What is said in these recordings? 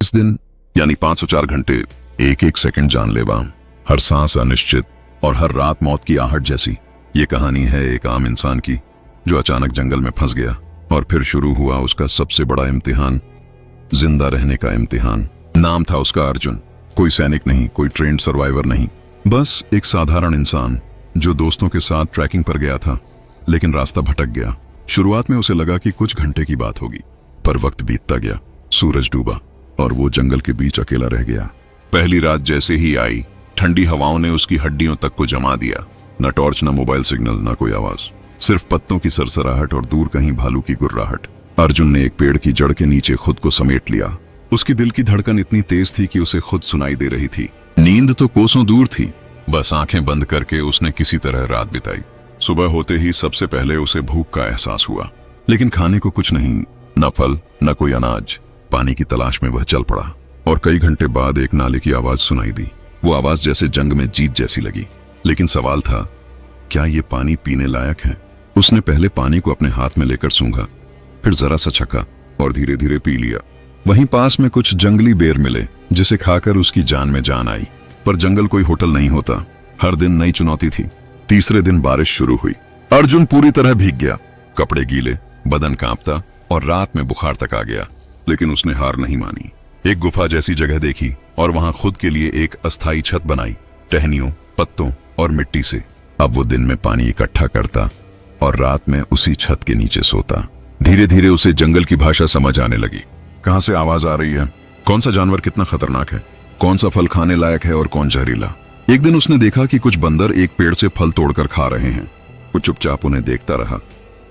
इस दिन यानी 504 घंटे, एक एक सेकंड जानलेवा, हर सांस अनिश्चित और हर रात मौत की आहट जैसी। ये कहानी है एक आम इंसान की जो अचानक जंगल में फंस गया और फिर शुरू हुआ उसका सबसे बड़ा इम्तिहान, जिंदा रहने का इम्तिहान। नाम था उसका अर्जुन। कोई सैनिक नहीं, कोई ट्रेंड सर्वाइवर नहीं, बस एक साधारण इंसान जो दोस्तों के साथ ट्रैकिंग पर गया था, लेकिन रास्ता भटक गया। शुरुआत में उसे लगा कि कुछ घंटे की बात होगी, पर वक्त बीतता गया, सूरज डूबा और वो जंगल के बीच अकेला रह गया। पहली रात जैसे ही आई, ठंडी हवाओं ने उसकी हड्डियों तक को जमा दिया। न टॉर्च, न मोबाइल सिग्नल, न कोई आवाज, सिर्फ पत्तों की सरसराहट और दूर कहीं भालू की गुर्राहट। अर्जुन ने एक पेड़ की जड़ के नीचे खुद को समेट लिया। उसकी दिल की धड़कन इतनी तेज थी कि उसे खुद सुनाई दे रही थी। नींद तो कोसों दूर थी, बस आंखें बंद करके उसने किसी तरह रात बिताई। सुबह होते ही सबसे पहले उसे भूख का एहसास हुआ, लेकिन खाने को कुछ नहीं, न फल न कोई अनाज। पानी की तलाश में वह चल पड़ा और कई घंटे बाद एक नाले की आवाज सुनाई दी। वो आवाज जैसे जंग में जीत जैसी लगी, लेकिन सवाल था, क्या ये पानी पीने लायक है? उसने पहले पानी को अपने हाथ में लेकर सूंघा, फिर जरा सा छका और धीरे धीरे पी लिया। वहीं पास में कुछ जंगली बेर मिले जिसे खाकर उसकी जान में जान आई। पर जंगल कोई होटल नहीं होता, हर दिन नई चुनौती थी। तीसरे दिन बारिश शुरू हुई। अर्जुन पूरी तरह भीग गया, कपड़े गीले, बदन कांपता और रात में बुखार तक आ गया, लेकिन उसने हार नहीं मानी। एक गुफा जैसी जगह देखी और वहां खुद के लिए एक अस्थायी छत बनाई, टहनियों, पत्तों और मिट्टी से। अब वो दिन में पानी इकट्ठा करता और रात में उसी छत के नीचे सोता। धीरे धीरे उसे जंगल की भाषा समझ आने लगी। कहां से आवाज आ रही है, कौन सा जानवर कितना खतरनाक है, कौन सा फल खाने लायक है और कौन जहरीला। एक दिन उसने देखा कि कुछ बंदर एक पेड़ से फल तोड़कर खा रहे हैं। वो चुपचाप उन्हें देखता रहा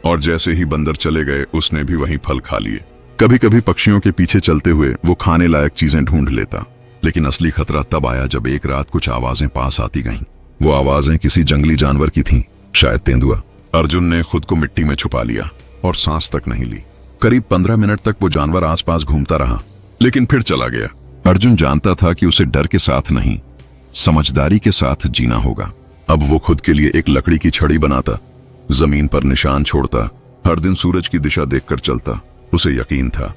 और जैसे ही बंदर चले गए, उसने भी वहीं फल खा लिए। कभी कभी पक्षियों के पीछे चलते हुए वो खाने लायक चीजें ढूंढ लेता, लेकिन असली खतरा तब आया जब एक रात कुछ आवाजें पास आती गईं। वो आवाजें किसी जंगली जानवर की थीं, शायद तेंदुआ। अर्जुन ने खुद को मिट्टी में छुपा लिया और सांस तक नहीं ली। करीब 15 मिनट तक वो जानवर आसपास घूमता रहा, लेकिन फिर चला गया। अर्जुन जानता था कि उसे डर के साथ नहीं, समझदारी के साथ जीना होगा। अब वो खुद के लिए एक लकड़ी की छड़ी बनाता, जमीन पर निशान छोड़ता, हर दिन सूरज की दिशा देखकर चलता। उसे यकीन था,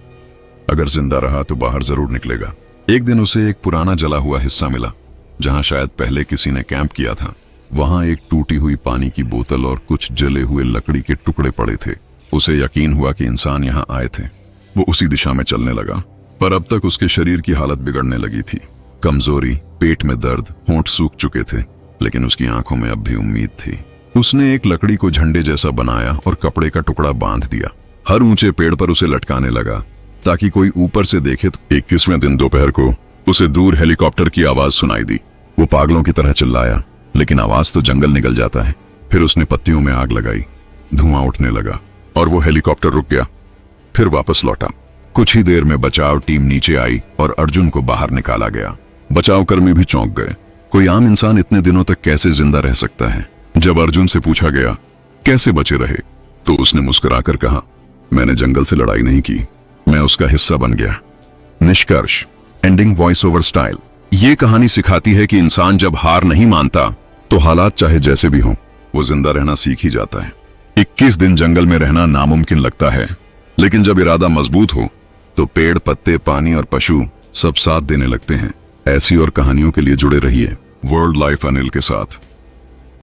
अगर जिंदा रहा तो बाहर जरूर निकलेगा। एक दिन उसे एक पुराना जला हुआ हिस्सा मिला, जहां शायद पहले किसी ने कैंप किया था। वहां एक टूटी हुई पानी की बोतल और कुछ जले हुए लकड़ी के टुकड़े पड़े थे। उसे यकीन हुआ कि इंसान यहां आए थे। वो उसी दिशा में चलने लगा, पर अब तक उसके शरीर की हालत बिगड़ने लगी थी। कमजोरी, पेट में दर्द, होंठ सूख चुके थे, लेकिन उसकी आंखों में अब भी उम्मीद थी। उसने एक लकड़ी को झंडे जैसा बनाया और कपड़े का टुकड़ा बांध दिया। हर ऊंचे पेड़ पर उसे लटकाने लगा ताकि कोई ऊपर से देखे। 21वें दिन दोपहर को उसे दूर हेलीकॉप्टर की आवाज सुनाई दी। वो पागलों की तरह चिल्लाया, लेकिन आवाज तो जंगल निकल जाता है। फिर उसने पत्तियों में आग लगाई, धुआं उठने लगा और वो हेलीकॉप्टर रुक गया, फिर वापस लौटा। कुछ ही देर में बचाव टीम नीचे आई और अर्जुन को बाहर निकाला गया। बचाव कर्मी भी चौंक गए। कोई आम इंसान इतने दिनों तक कैसे जिंदा रह सकता है? जब अर्जुन से पूछा गया कैसे बचे रहे, तो उसने मुस्कुराकर कहा, मैंने जंगल से लड़ाई नहीं की, मैं उसका हिस्सा बन गया। निष्कर्ष, एंडिंग वॉइस ओवर स्टाइल। ये कहानी सिखाती है कि इंसान जब हार नहीं मानता तो हालात चाहे जैसे भी हों, वो जिंदा रहना सीख ही जाता है। 21 दिन जंगल में रहना नामुमकिन लगता है, लेकिन जब इरादा मजबूत हो तो पेड़, पत्ते, पानी और पशु सब साथ देने लगते हैं। ऐसी और कहानियों के लिए जुड़े रहिए वर्ल्ड लाइफ अनिल के साथ।